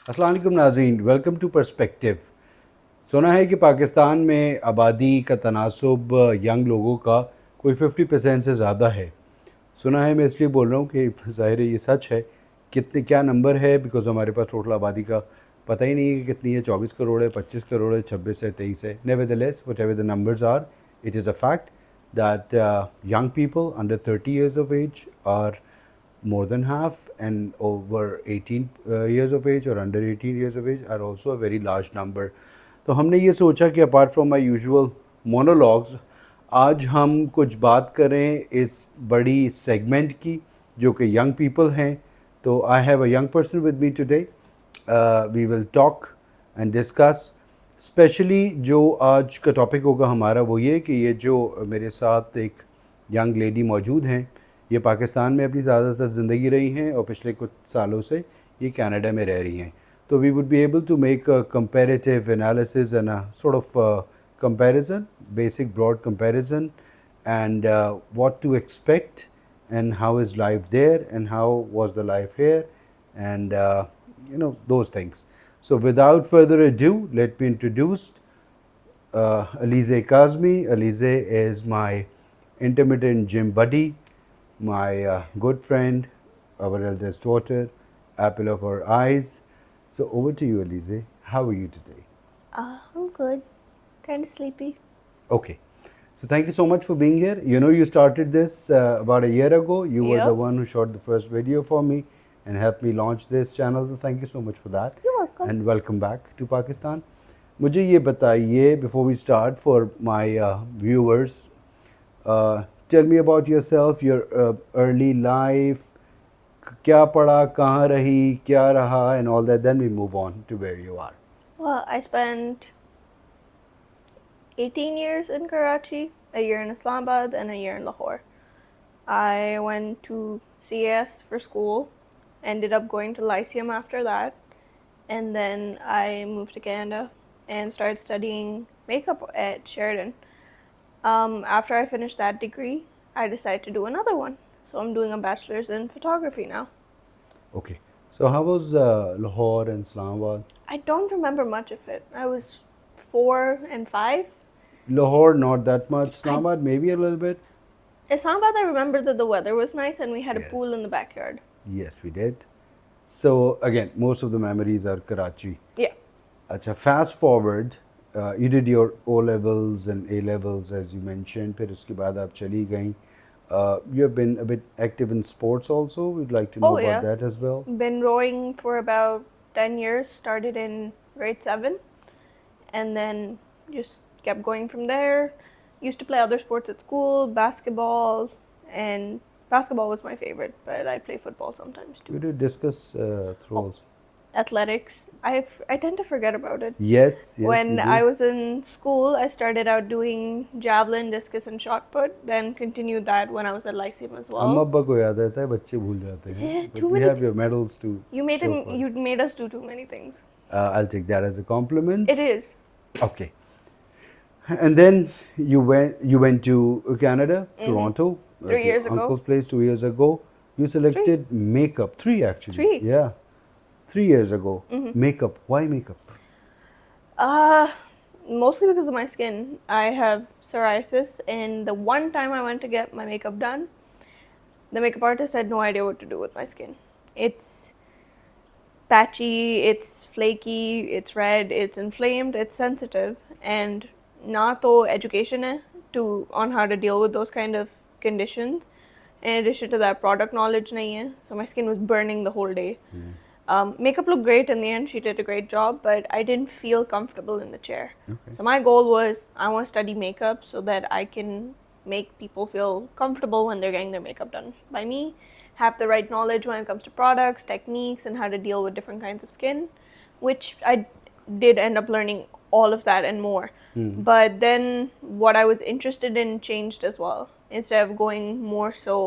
अस्सलाम वालेकुम नाज़रीन, वेलकम टू पर्सपेक्टिव। सुना है कि पाकिस्तान में आबादी का तनासुब यंग लोगों का कोई 50% से ज़्यादा है। सुना है, मैं इसलिए बोल रहा हूँ कि ज़ाहिर है ये सच है। कितने क्या नंबर है, बिकॉज़ हमारे पास टोटल आबादी का पता ही नहीं है कि कितनी है। 24 करोड़ है, 25 करोड़ है, 26 है, 23 है। Nevertheless, whatever the numbers are, it is a fact that young people under 30 years of age are more than half, and over 18 years of age or under 18 years of age are also a very large number. तो हमने ये सोचा कि apart from my usual monologues, आज हम कुछ बात करें इस बड़ी सेगमेंट की जो कि यंग पीपल हैं। तो I have a young person with me today. We will talk and discuss. Especially जो आज का टॉपिक होगा हमारा वो ये कि ये जो मेरे साथ एक यंग लेडी मौजूद हैं, ये पाकिस्तान में अपनी ज़्यादातर ज़िंदगी रही हैं और पिछले कुछ सालों से ये कनाडा में रह रही हैं। तो we would be able to make a comparative analysis and a sort of comparison, basic broad comparison, and what to expect and how is life there and how was the life here, and those things. So without further ado, let me introduce Alize Kazmi. Alize is my intermittent gym buddy, my good friend, our eldest daughter, apple of our eyes. So over to you, Alize. How are you today? I'm good. Kind of sleepy. Okay. So thank you so much for being here. You know, you started this about a year ago. You were the Yep. one who shot the first video for me and helped me launch this channel. So thank you so much for that. You're welcome. And welcome back to Pakistan. मुझे ये बताइए, before we start, for my viewers, tell me about yourself, your early life, क्या पढ़ा, कहाँ रही, क्या रहा, and all that. Then we move on to where you are. Well, I spent 18 years in Karachi, a year in Islamabad, and a year in Lahore. I went to CAS for school, ended up going to Lyceum after that, and then I moved to Canada and started studying makeup at Sheridan. After I finished that degree, I decided to do another one. So I'm doing a bachelor's in photography now. Okay. So how was Lahore and Islamabad? I don't remember much of it. I was 4 and 5. Lahore, not that much. Islamabad, maybe a little bit. Islamabad, I remember that the weather was nice and we had a Yes. pool in the backyard. Yes, we did. So again, most of the memories are Karachi. Yeah. Acha, fast forward, you did your O levels and A levels as you mentioned. फिर उसके बाद आप चली गई. You have been a bit active in sports also. We'd like to know Oh, about yeah. that as well. Been rowing for about 10 years, started in grade 7, and then just kept going from there. Used to play other sports at school, basketball, and basketball was my favorite, but I play football sometimes We too. did discuss throws. Athletics, I tend to forget about it. Yes, yes. When you do. I was in school, I started out doing javelin, discus, and shot put. Then continued that when I was at Lyceum as अम्मा well. अब्बा को याद रहता है, बच्चे भूल जाते हैं. Yeah, But too we many have your medals to You made show him. for it. You made us do too many things. I'll take that as a compliment. It is. Okay. And then you went to Canada, Toronto. 3 years ago. Uncle's place 2 years ago. You selected makeup. 3 actually. 3. Yeah. 3 years ago. Makeup. Why makeup? Mostly because of my skin. I have psoriasis, and the one time I went to get my makeup done, the makeup artist had no idea what to do with my skin. It's patchy, it's flaky, it's red, it's inflamed, it's sensitive, and not to education hai on how to deal with those kind of conditions. In addition to that, product knowledge nahi hai, so my skin was burning the whole day. Makeup looked great in the end. She did a great job, but I didn't feel comfortable in the chair. Okay. So my goal was I want to study makeup so that I can make people feel comfortable when they're getting their makeup done by me, have the right knowledge when it comes to products, techniques, and how to deal with different kinds of skin, which I did end up learning all of that and more. But then what I was interested in changed as well. Instead of going more so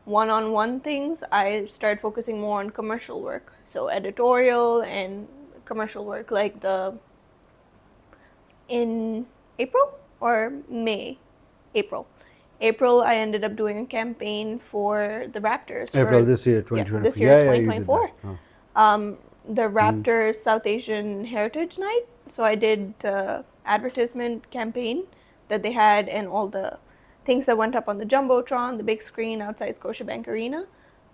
one-on-one things, I started focusing more on commercial work. So editorial and commercial work, like in April or May? April, I ended up doing a campaign for the Raptors. April for, this year, yeah, 2024. this year, Yeah, you did 2024. that. the Raptors South Asian Heritage Night. So I did the advertisement campaign that they had and all the things that went up on the Jumbotron, the big screen outside Scotiabank Arena.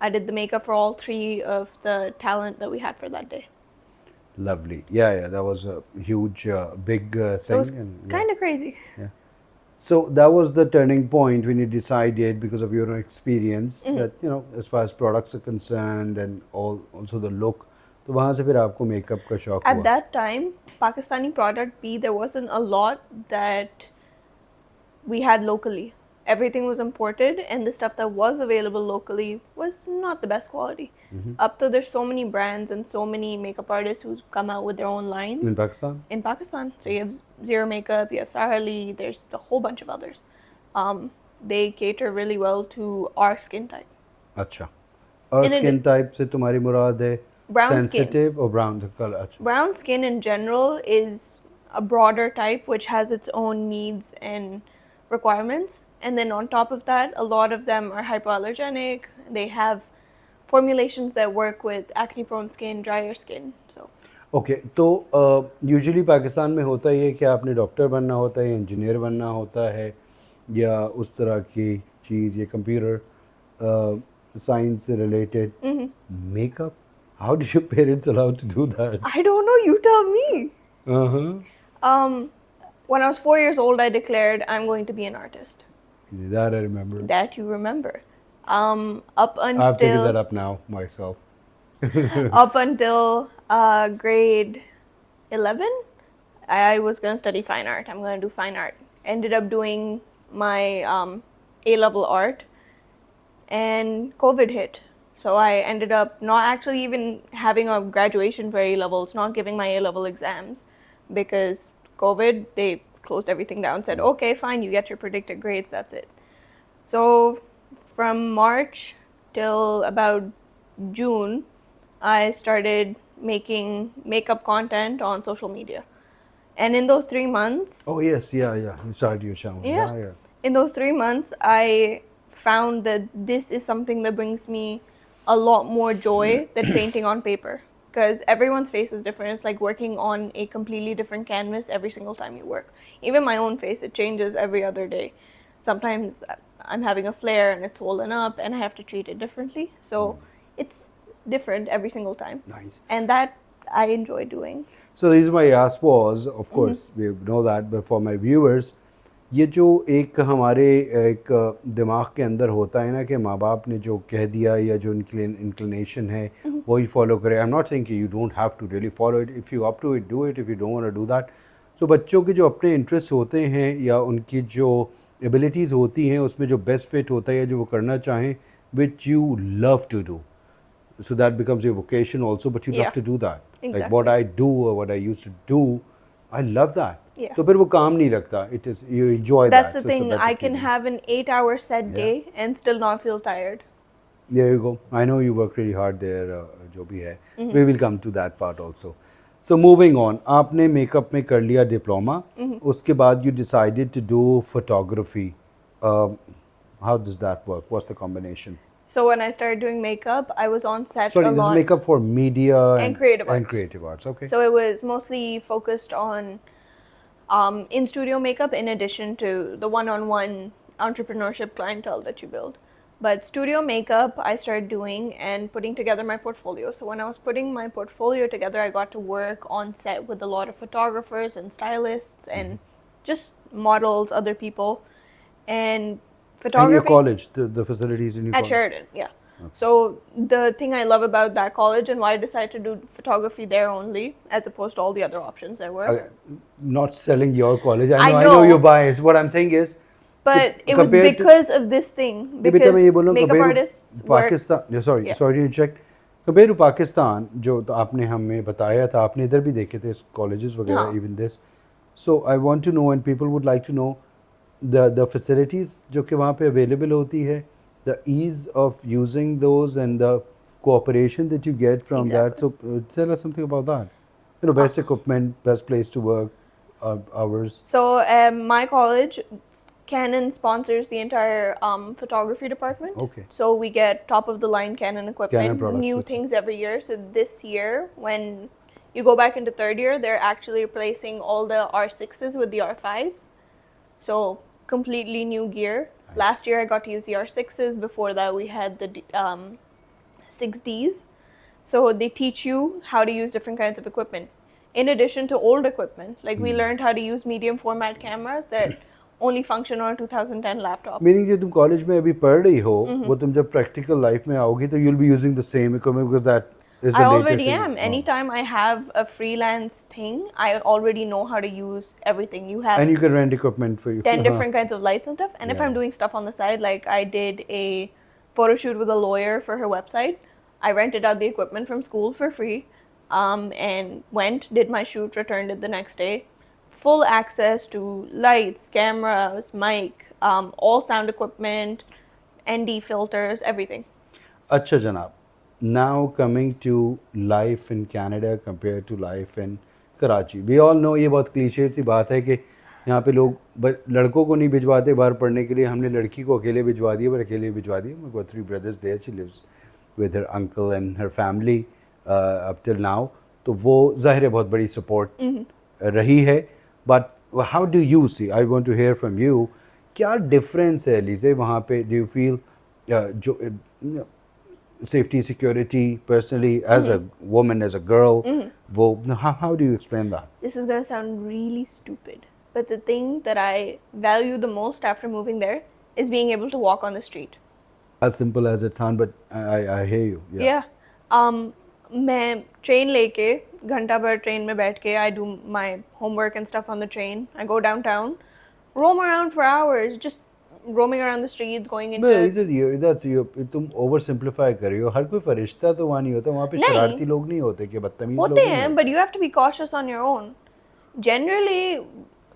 I did the makeup for all three of the talent that we had for that day. Lovely. Yeah, that was a huge, big thing. It was and, yeah. kind of crazy. Yeah. So that was the turning point when you decided, because of your own experience, that as far as products are concerned and also the look, तो वहाँ से फिर आपको makeup का शौक At हुआ. that time, Pakistani product B, there wasn't a lot that we had locally. Everything was imported, and the stuff that was available locally was not the best quality. Up to there's so many brands and so many makeup artists who come out with their own lines In Pakistan? in Pakistan. So you have Zero Makeup, you have Sara Lee, there's a whole bunch of others. They cater really well to our skin type. अच्छा. और In a- skin type से तुम्हारी मुराद है Brown skin. sensitive or brown color? अच्छा. Brown skin in general is a broader type which has its own needs and requirements. And then on top of that, a lot of them are hypoallergenic. They have formulations that work with acne prone skin, drier skin. So okay तो usually Pakistan में होता ही है कि आपने doctor बनना होता है, engineer बनना होता है, या उस तरह की चीज़, या कंप्यूटर साइंस से related. Makeup, how did your parents allow to do that? I don't know, you tell me. Uh-huh. When I was 4 years old, I declared I'm going to be an artist. That I remember. That you remember. Up I've taken that until up now myself. up until grade 11, I was going to study fine art. I'm going to do fine art. Ended up doing my A-level art, and COVID hit. So I ended up not actually even having a graduation for A-levels, not giving my A-level exams, because COVID, they closed everything down, said, okay, fine, you get your predicted grades, that's it. So from March till about June, I started making makeup content on social media. And in those 3 months, Oh yes, yeah. You started your channel. Yeah. in those 3 months, I found that this is something that brings me a lot more joy than painting on paper. Because everyone's face is different. It's like working on a completely different canvas every single time you work. Even my own face, it changes every other day. Sometimes I'm having a flare and it's swollen up and I have to treat it differently. So it's different every single time. Nice. And that I enjoy doing. So the reason why I asked was, of course, we know that, but for my viewers, ये जो एक हमारे एक दिमाग के अंदर होता है ना कि माँ बाप ने जो कह दिया या जो इंक्लिनेशन है वही फॉलो करें. आई एम नॉट सेइंग कि you don't have to really follow it. If you up to it, do it. If you don't want to do that. So बच्चों के जो अपने इंटरेस्ट होते हैं या उनकी जो एबिलिटीज़ होती हैं उसमें जो बेस्ट फिट होता है या जो वो करना चाहें, which you love to do. So that becomes your vocation also, but you Yeah. love to do that. Like Exactly. what I do or what I used to do, I love that. Yeah. तो फिर वो काम नहीं लगता. It is, you enjoy That's that. the So it's a thing. better I can feeling. have an 8-hour set Yeah. day and still not feel tired. There you go. I know you work really hard there, जो भी है. We will come to that part also. So moving on, आपने makeup में कर लिया diploma. उसके बाद you decided to do photography. How does that work? What's the combination? So when I started doing makeup, I was on set Sorry, a this is lot. makeup for media And creative and arts. creative arts. Okay. So it was mostly focused on in studio makeup in addition to the one-on-one entrepreneurship clientele that you build. But studio makeup I started doing and putting together my portfolio. So when I was putting my portfolio together, I got to work on set with a lot of photographers and stylists and just models, other people. And And photography your college, the facilities in your at college. Sheridan, yeah. So the thing I love about that college and why I decided to do photography there only, as opposed to all the other options there were. Okay, not selling your college. I I know know. you're biased. What I'm saying is, But it was compared to- because of this thing. बेटा Because मैं ये बोल रहा हूँ, makeup compared to artists work. Pakistan, sorry, Yeah. sorry to interject. Compared to Pakistan, जो तो आपने हमें बताया था, आपने इधर भी देखे थे colleges वगैरह, हाँ. even this. So I want to know, and people would like to know, the facilities जो कि वहाँ पे available होती है, the ease of using those and the cooperation that you get from that. So tell us something about that. You know, best equipment, best place to work, hours. So my college Canon sponsors the entire photography department. Okay. So we get top of the line Canon equipment, products, new okay. things every year. So this year, when you go back into third year, they're actually replacing all the R6s with the R5s. So completely new gear. Nice. Last year I got to use the R6s. Before that we had the 6Ds. So they teach you how to use different kinds of equipment. In addition to old equipment, like we learned how to use medium format cameras that only function on a 2010 laptop. Meaning जो तुम college में अभी पढ़ रही हो वो तुम जब प्रैक्टिकल लाइफ में आओगी तो you'll be using the same equipment because that is the I latest already thing. am. Anytime I have a freelance thing, I already know how to use everything. You have And you can rent equipment for you. 10 different kinds of lights and stuff. And if Yeah. I'm doing stuff on the side, like I did a photo shoot with a lawyer for her website, I rented out the equipment from school for free and went, did my shoot, returned it the next day. Full access to lights, cameras, mic, all sound equipment, ND filters, everything. अच्छा जनाब, now coming to life in Canada compared to life in Karachi. We all know ये बहुत cliché सी बात है कि यहाँ पे लोग लड़कों को नहीं भिजवाते बाहर पढ़ने के लिए. हमने लड़की को अकेले भिजवा दिया, पर अकेले भिजवा दिया. My got 3 brothers there. She lives with her uncle and her family up till now. तो वो ज़ाहिर है बहुत बड़ी support रही है. But how do you see? I want to hear from you. क्या difference है लीज़े वहाँ पे? Do you feel जो safety, security, personally, as a woman, as a girl, वो how do you explain that? This is gonna sound really stupid, but the thing that I value the most after moving there is being able to walk on the street. As simple as it sounds, but I hear you. Yeah. मैं train लेके घंटा भर train में बैठ के I do my homework and stuff on the train. I go downtown, roam around for hours, just roaming around the streets, going into. But is it you? That's you. तुम oversimplify कर रही हो. हर कोई फरिश्ता तो वहाँ नहीं होता. वहाँ पे नहीं. शरारती लोग नहीं होते कि बदतमीज लोग होते नहीं हैं, होते. but you have to be cautious on your own. Generally,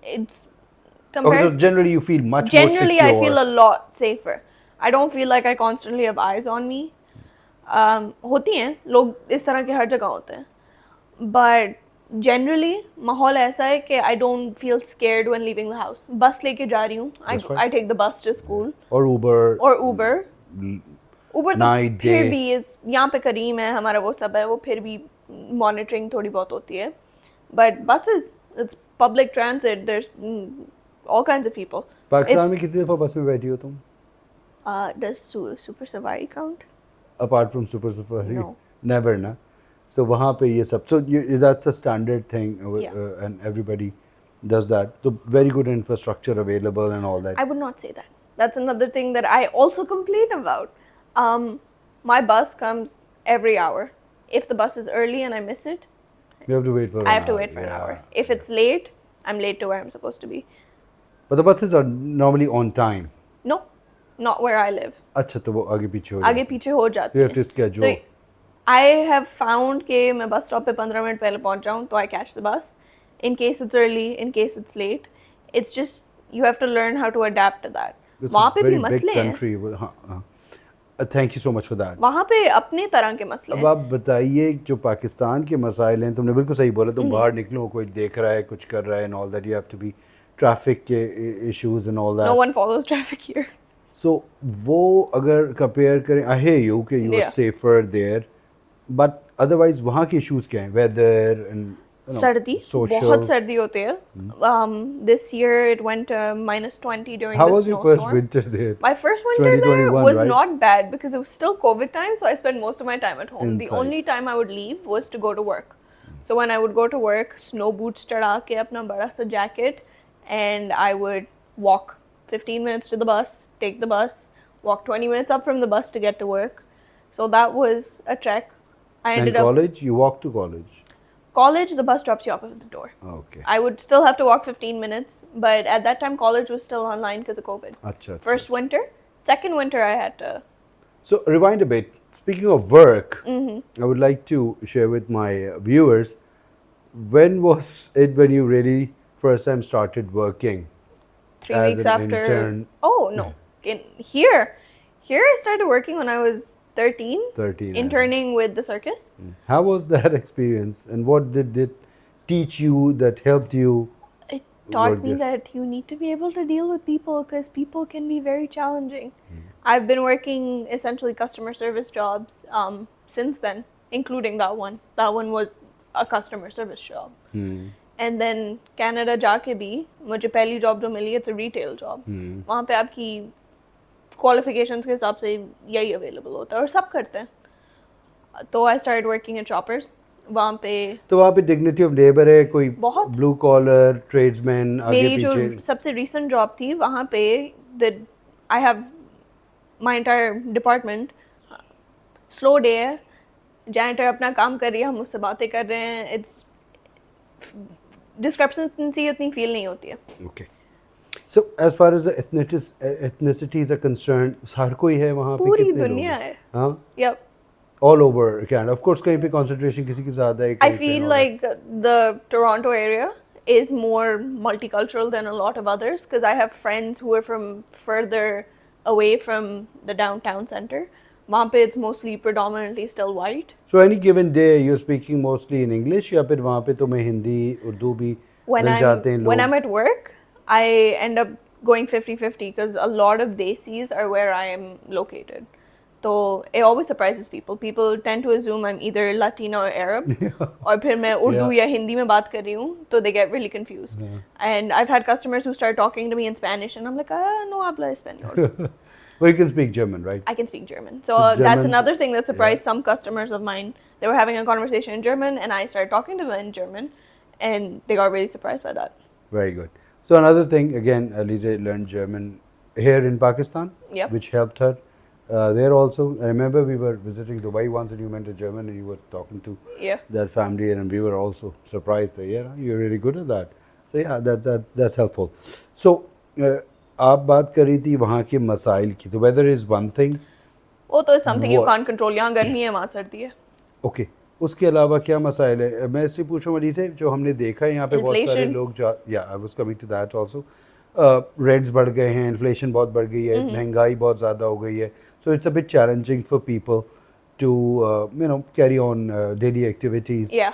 it's Okay, so compared. generally you feel much Generally, more I secure. feel a lot safer. I don't feel like I constantly have eyes on me. होती हैं लोग इस तरह के हर जगह होते हैं, but generally माहौल ऐसा है कि I don't feel scared when leaving the house. बस लेके जा रही हूँ, That's right. I take the bus to school Or Uber. or Uber. Uber तो Night, फिर day. भी यहाँ पे करीम है हमारा, वो सब है, वो फिर भी monitoring थोड़ी बहुत होती है. But buses, it's public transit. There's all kinds of people. Pakistan में कितनी दफ़ा बस में बैठी हो तुम? Does Super Safari count? Apart from Super Safari? No. Never, na? So वहाँ पे ये सब. So that's a standard thing, Yeah. and everybody does that. So very good infrastructure available and all that. I would not say that. That's another thing that I also complain about. My bus comes every hour. If the bus is early and I miss it, You have to wait for. I have to wait for an hour. If it's late, I'm late to where I'm supposed to be. But the buses are normally on time. No, not where I live. अच्छा तो वो आगे पीछे हो आगे जाते हैं. पीछे हो जाते You have to हैं. schedule. So I have found कि मैं bus stop पे 15 मिनट पहले पहुंच जाऊँ तो I catch the bus. In case it's early, in case it's late, it's just you have to learn how to adapt to that. It's वहाँ a पे भी very big मसले हैं. country. हाँ, हाँ. Thank you so much for that. वहाँ पे अपने तरह के मसले अब हैं. आप बताइए जो पाकिस्तान के मसाइल हैं, तुमने बिल्कुल सही बोला. तुम बाहर निकलो, कोई देख रहा है, कुछ कर रहा है, and all that. You have to be traffic के issues and all that. No one follows traffic here. So वो अगर compare करें, I hear you कि you are Yeah. safer there, but otherwise वहाँ के issues क्या हैं? Weather and you know, सर्दी, social. बहुत सर्दी होती है. This year it went -20 during How the was your first snowstorm. winter there? My first winter there 2021, was right? not bad because it was still COVID time, so I spent most of my time at home. The Inside. only time I would leave was to go to work. So when I would go to work, snow boots चढ़ा के अपना बड़ा सा jacket, and I would walk 15 minutes to the bus, take the bus, walk 20 minutes up from the bus to get to work. So that was a trek. I And ended up college? You walked to college? college, the bus drops you off at the door. Okay. I would still have to walk 15 minutes, but at that time college was still online because of COVID. अच्छा. First winter, second winter I had to. So rewind a bit. Speaking of work, I would like to share with my viewers, when was it when you really first time started working? 3 As weeks an after. intern. Oh no! Here I started working when I was 13. 13. Interning with the circus. How was that experience, and what did it teach you that helped you taught work me there? that you need to be able to deal with people because people can be very challenging. I've been working essentially customer service jobs since then, including that one. That one was a customer service job. And then Canada जाके भी मुझे पहली job जो मिली it's a retail job. वहाँ पे आपकी qualifications के हिसाब से यही available होता है और सब करते हैं. तो I started working at Shoppers. वहाँ पे तो वहाँ पे डिग्निटी ऑफ लेबर है, कोई बहुत। ब्लू कॉलर ट्रेड्समैन आगे मेरी जो पीछे? सबसे recent जॉब थी वहाँ पे I have my entire department slow day है, janitor अपना काम कर रही है, हम उससे बातें कर रहे हैं. It's discrepancy उतनी feel नहीं होती है. Okay. So as far as the ethnicities are concerned, हर कोई है वहाँ पे? पूरी कितने लोग दुनिया हैं? है. हाँ, Yep. all over Canada. Of course, कहीं पे concentration किसी की ज़्यादा है, I कहीं पे feel और है. like the Toronto area is more multicultural than a lot of others because I have friends who are from further away from the downtown center. वहाँ पे it's mostly predominantly still white. So any given day you're speaking mostly in English या फिर वहाँ पे तुम्हें हिंदी उर्दू भी मिल जाते हैं लोग? When I'm at work, I end up going 50-50 because a lot of desis are where I am located. So it always surprises people. People tend to assume I'm either Latina or Arab. और फिर मैं उर्दू या हिंदी में बात कर रही हूँ, तो they get really confused. And I've had customers who start talking to me in Spanish, and I'm like, no habla español. Well, you can speak German, right? I can speak German. So, So that's German- another thing that surprised some customers of mine. They were having a conversation in German, and I started talking to them in German, and they got really surprised by that. Very good. So another thing, again, Alize learned German here in Pakistan, Yep. which helped her. There also, I remember we were visiting Dubai once, and you went to German, and you were talking to Yeah. that family, and we were also surprised that yeah, you're really good at that. So yeah, that's helpful. So आप बात कर रही थी वहाँ के मसाइल की, तो weather is one thing. वो तो something you What- can't control. यहाँ गर्मी है, वहाँ सर्दी है. ओके उसके अलावा क्या मसाइल है? मैं इससे पूछूं मरी से, जो हमने देखा है यहाँ पे बहुत सारे Inflation. लोग जो या I was coming to that also, rents बढ़ गए हैं, इन्फ्लेशन बहुत बढ़ गई है, महंगाई बहुत ज़्यादा हो गई है. So it's a bit challenging for people to you know carry on daily activities. Yeah.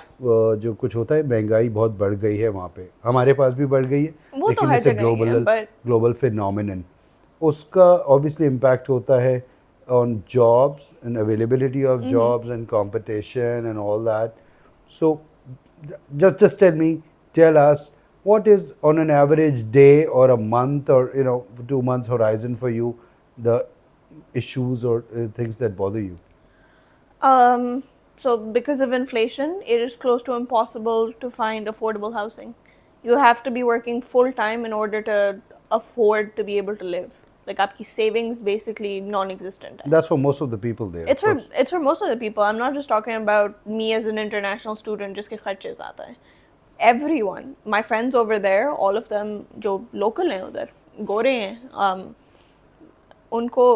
जो कुछ होता है, महंगाई बहुत बढ़ गई है वहाँ पे, हमारे पास भी बढ़ गई है, वो तो हर it's a जगह ही है, but- ग्लोबल फिनोमिनन. उसका ऑब्वियसली इम्पैक्ट होता है on jobs and availability of jobs and competition and all that. So just tell us what is on an average day or a month or 2 months horizon for you, the issues or things that bother you. So because of inflation, it is close to impossible to find affordable housing. You have to be working full time in order to afford to be able to live. Like आपकी savings basically non-existent. That's for most of the people there. It's for most of the people. I'm not just talking about me as an international student जिसके खर्चे ज़्यादा हैं. Everyone, my friends over there, all of them जो local हैं उधर, गोरे हैं, उनको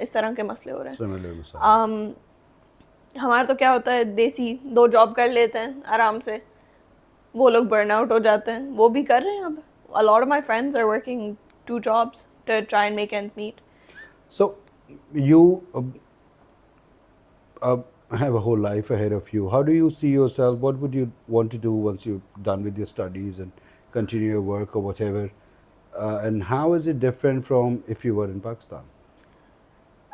इस तरह के मसले हो रहे हैं. Similar message. हमारा तो क्या होता है, देसी 2 जॉब कर लेते हैं आराम से, वो लोग बर्न आउट हो जाते हैं. वो भी कर रहे हैं अब. A lot of my friends are working 2 jobs to try and make ends meet. So you have a whole life ahead of you. How do you see yourself? What would you want to do once you're done with your studies and continue your work or whatever? And how is it different from if you were in Pakistan?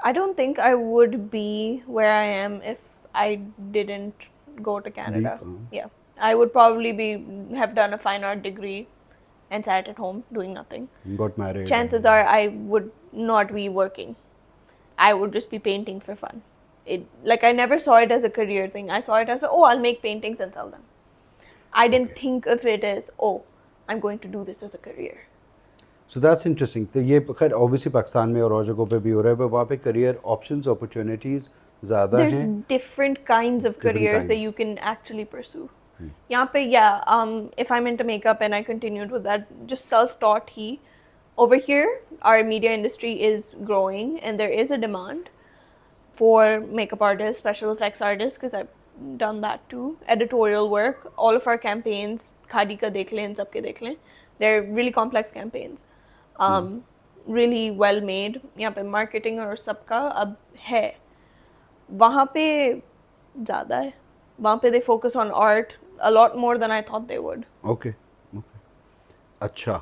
I don't think I would be where I am if I didn't go to Canada. Yeah, I would probably have done a fine art degree and sat at home doing nothing. You got married. Chances are I would not be working. I would just be painting for fun. I never saw it as a career thing. I saw it as I'll make paintings and sell them. I didn't think of it as I'm going to do this as a career. So that's interesting. तो ये खैर obviously Pakistan में और जगहों पे भी हो रहा है, पर वहाँ पे career options, opportunities ज़्यादा There's हैं. different kinds of Different careers that kinds. you can actually pursue. यहाँ पे if I'm into makeup and I continued with that, just self-taught over here, our media industry is growing and there is a demand for makeup artists, special effects artists, because I've done that too. Editorial work, all of our campaigns, Khadi ka dekh le, in sab ke dekh le. They're really complex campaigns. Really well made. यहाँ पे marketing और सबका अब है. वहाँ पे ज़्यादा है. वहाँ पे they focus on art a lot more than I thought they would. Okay. अच्छा,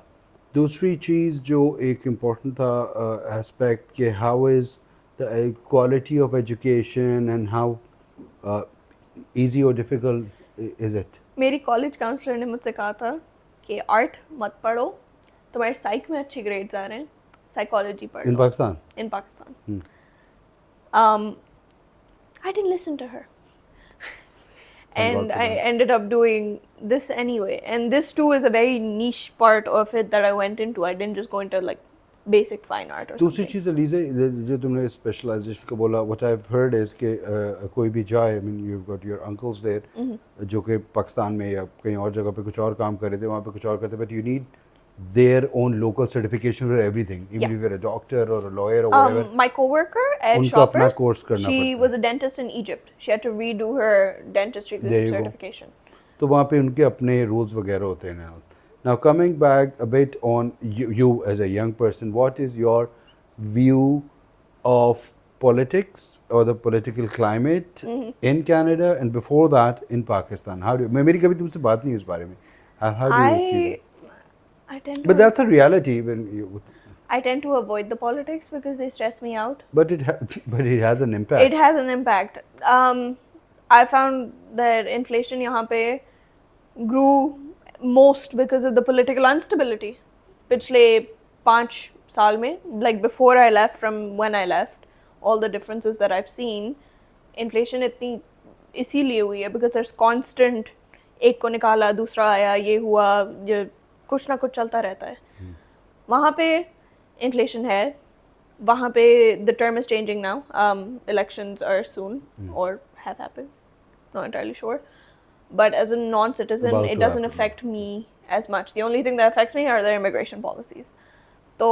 दूसरी चीज़ जो एक इम्पोर्टेंट था एस्पेक्ट कि how is the quality of education and how easy और डिफ़िकल्ट इज़ इट? मेरी कॉलेज काउंसलर ने मुझसे कहा था कि आर्ट मत पढ़ो, तुम्हारे साइक में अच्छे ग्रेड्स आ रहे हैं, साइकोलॉजी पढ़ इन लो। Pakistan? In Pakistan. Hmm. I didn't listen to her. Thank God And for I that. ended up doing this anyway. And this too is a very niche part of it that I went into. I didn't just go into like basic fine art or दूसरी something. चीज़ अलीज़ा, जो तुमने specialisation का बोला, what I have heard is कि कोई भी जाए, I mean you got your uncles there जो कि पाकिस्तान में या कहीं और जगह पे कुछ और काम कर रहे थे, वहाँ पे कुछ और करते, but you need their own local certification for everything, even Yeah. If you are a doctor or a lawyer or whatever, My coworker at उनका अपना Shoppers, कोर्स करना she पड़ता was a dentist in Egypt. She had to redo her dentistry There you go. certification. तो वहाँ पे उनके अपने rules वगैरह होते हैं। Now coming back a bit on you as a young person, what is your view of politics or the political climate in Canada and before that in Pakistan? How do मेरी कभी तुमसे बात नहीं हुई इस बारे में। How do you see that? I tend But to that's a reality when you, I tend to avoid the politics because they stress me out. but but it has an impact. It has an impact. I found that inflation यहाँ पे grew most because of the political instability. पिछले 5 साल में, like before I left, from when I left, all the differences that I've seen, inflation इतनी इसीलिए हुई है because there's constant, एक को निकाला दूसरा आया, ये हुआ, ये कुछ ना कुछ चलता रहता है। वहाँ पे inflation है, वहाँ पे the term is changing now. Elections are soon or have happened, not entirely sure. But as a non-citizen, About it to doesn't happen. affect me as much. The only thing that affects me are their immigration policies. So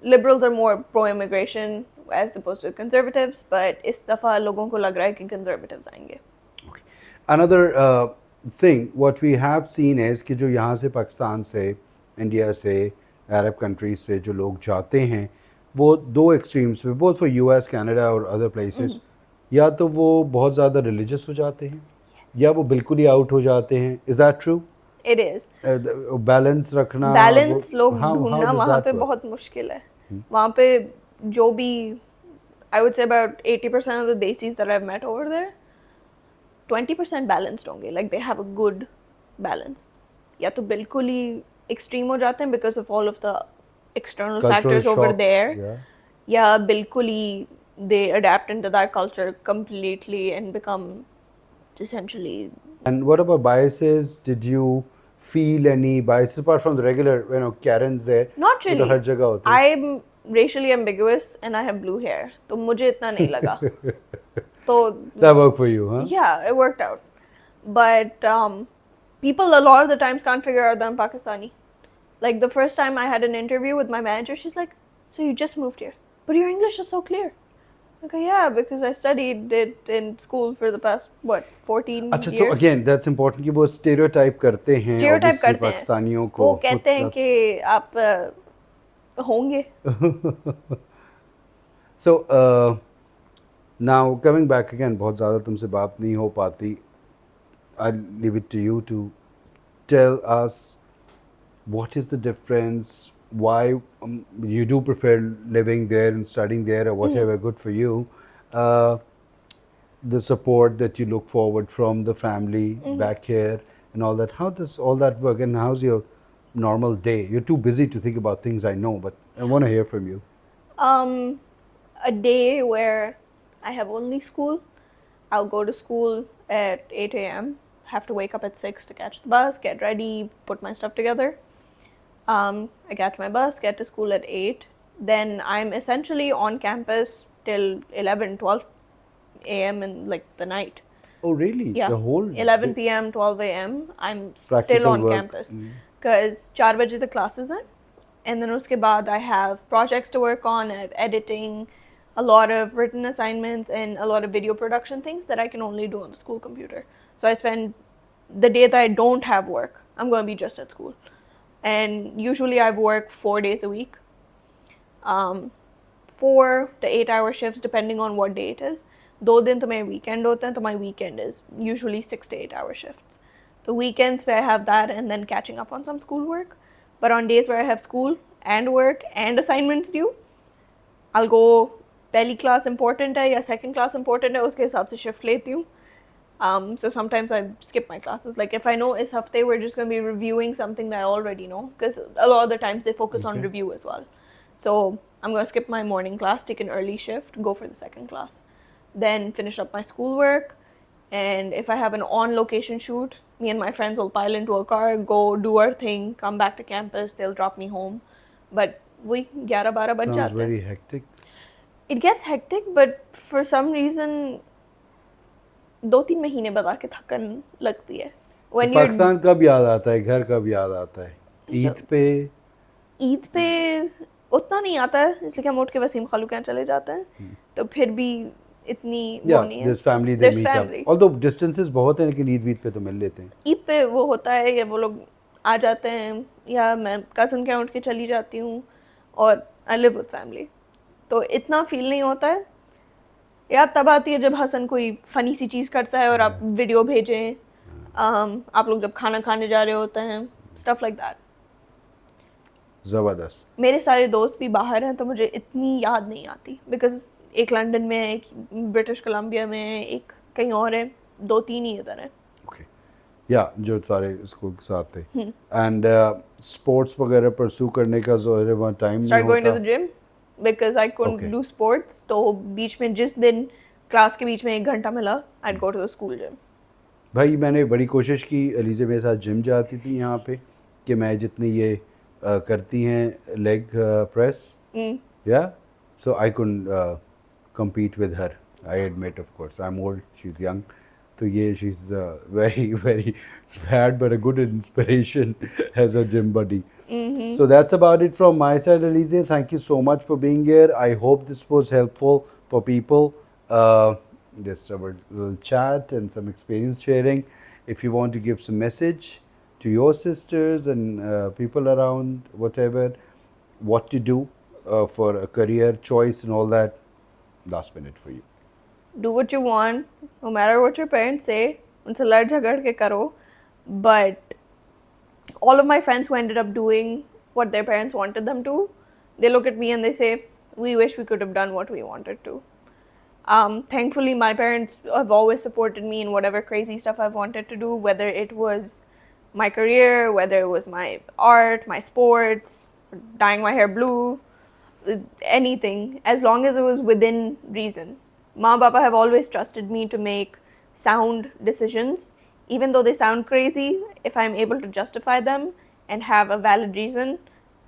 liberals are more pro-immigration as opposed to conservatives, but इस दफ़ा लोगों को लग रहा है कि conservatives आएंगे. Okay. Another thing, what we have seen is कि जो यहाँ से पाकिस्तान से, इंडिया से, अरब कंट्रीज से जो लोग जाते हैं, वो दो एक्सट्रीम्स में, बोथ फॉर यूएस, कनाडा और अदर प्लेसेस, या तो वो बहुत ज़्यादा रिलीजियस हो जाते हैं, या वो बिल्कुल ही आउट हो जाते हैं। Is that true? It is. Balance रखना, बैलेंस लोग how ढूंढना does वहाँ that पे work? बहुत मुश्किल है। वहाँ पे जो भी, I would say about 80% of the desis that I've met over there, 20% balanced होंगे, like they have a good balance. या तो बिल्कुल ही extreme हो जाते हैं because of all of the external Cultural factors over shock, there, yeah. या बिल्कुल ही they adapt into that culture completely and become essentially. And what about biases? Did you feel any biases apart from the regular, Karens there? Not वो तो really. हर जगह होते हैं। I'm racially ambiguous and I have blue hair, तो मुझे इतना नहीं लगा। तो That worked for you, huh? yeah, it worked out. But people a lot of the times can't figure out that I'm Pakistani. Like the first time I had an interview with my manager, she's like, "So you just moved here, but your English is so clear." Okay, yeah, because I studied it in school for the past 14 अच्छा, so years. again that's important कि वो stereotype करते हैं Stereotype obviously करते हैं। पाकिस्तानियों को। वो कहते हैं That's- कि आप होंगे। So now coming back again, बहुत ज़्यादा तुमसे बात नहीं हो पाती। I'll leave it to you to tell us what is the difference, why you do prefer living there and studying there or whatever, good for you. The support that you look forward from the family back here and all that. How does all that work and how's your normal day? You're too busy to think about things, I know, but I want to hear from you. A day where I have only school, I'll go to school at 8 a.m., have to wake up at 6 to catch the bus, get ready, put my stuff together. I catch my bus, get to school at 8. Then I'm essentially on campus till 11, 12 a.m. in like the night. Oh, really? Yeah. The whole 11 p.m., 12 a.m. I'm still Practical on work. campus. Because 4 baje the classes are. And then uske baad I have projects to work on, I have editing, a lot of written assignments, and a lot of video production things that I can only do on the school computer. So I spend the day that I don't have work, I'm going to be just at school. And usually I work 4 days a week. 4 to 8 hour shifts depending on what day it is. 2 दिन तो मेरे weekend होते हैं, तो my weekend is usually 6 to 8 hour shifts. The weekends where I have that and then catching up on some schoolwork. But on days where I have school and work and assignments due, I'll go पहली class important है या second class important है उसके हिसाब से shift लेती हूँ. So sometimes I skip my classes. Like if I know is hafte we're just going to be reviewing something that I already know, because a lot of the times they focus on Okay. review as well. So I'm going to skip my morning class, take an early shift, go for the second class, then finish up my schoolwork. And if I have an on location shoot, me and my friends will pile into a car, go do our thing, come back to campus, they'll drop me home. But we 11-12 baj Sounds jate hain. very hectic. It gets hectic, but for some reason 2-3 महीने बाद आके थकन लगती है. When तो you're Pakistan कब याद आता है, घर कब याद आता है? ईद पे? ईद पे उतना नहीं आता है, इसलिए कि हम उठ के वसीम खालू के यहाँ चले जाते हैं, तो फिर भी इतनी वो या नहीं है. This family they There's meet family. Up, although distances बहुत हैं, लेकिन ईद पे तो मिल लेते हैं. ईद पे वो होता है या वो लोग आ जाते हैं या मैं कज़न के यहाँ उठ के चली जाती हूँ, और आई लिव विद फैमिली, तो इतना फील नहीं होता है. याद तब आती है जब हसन कोई फ़नी सी चीज़ करता है और आप वीडियो भेजें, आप लोग जब खाना खाने जा रहे होते हैं, स्टफ लाइक दैट. ज़बरदस्त. मेरे सारे दोस्त भी बाहर हैं तो मुझे इतनी याद नहीं आती, बिकॉज एक लंदन में है, एक ब्रिटिश कोलंबिया में है, एक कहीं और है, 2-3 ही इधर है. ओके. या जो सारे स्कूल के साथ थे. एंड स्पोर्ट्स वगैरह परस्यू करने का जो है वहाँ टाइम नहीं स्टार्ट गोइंग टू होता. The gym because I couldn't Okay. Do sports, तो बीच में जिस दिन क्लास के बीच में 1 घंटा मिला, I go to the school gym. भाई मैंने बड़ी कोशिश की, अलीज़े मेरे साथ जिम जाती थी यहाँ पे, कि मैं जितनी ये करती हैं लेग प्रेस, या so I couldn't compete with her. I admit, of course, I'm old, she's young, तो ये she's very very bad but a good inspiration as a gym buddy. So that's about it from my side, Alize. Thank you so much for being here. I hope this was helpful for people. Just our little chat and some experience sharing. If you want to give some message to your sisters and people around, whatever, what to do for a career choice and all that, last minute for you. Do what you want, no matter what your parents say. उनसे लड़ झगड़ के करो. But all of my friends who ended up doing what their parents wanted them to, they look at me and they say, we wish we could have done what we wanted to. Thankfully, my parents have always supported me in whatever crazy stuff I've wanted to do, whether it was my career, whether it was my art, my sports, dyeing my hair blue, anything, as long as it was within reason. Ma Baba have always trusted me to make sound decisions, even though they sound crazy. If I'm able to justify them and have a valid reason,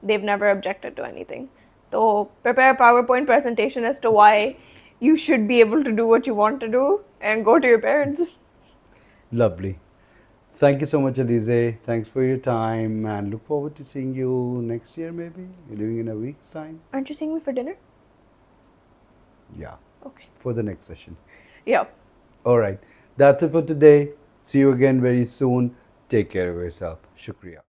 they've never objected to anything. So prepare a PowerPoint presentation as to why you should be able to do what you want to do and go to your parents. Lovely. Thank you so much, Alize. Thanks for your time and look forward to seeing you next year, maybe. You're leaving in a week's time. Aren't you seeing me for dinner? Yeah, Okay. for the next session. Yeah. All right. That's it for today. See you again very soon. Take care of yourself. Shukriya.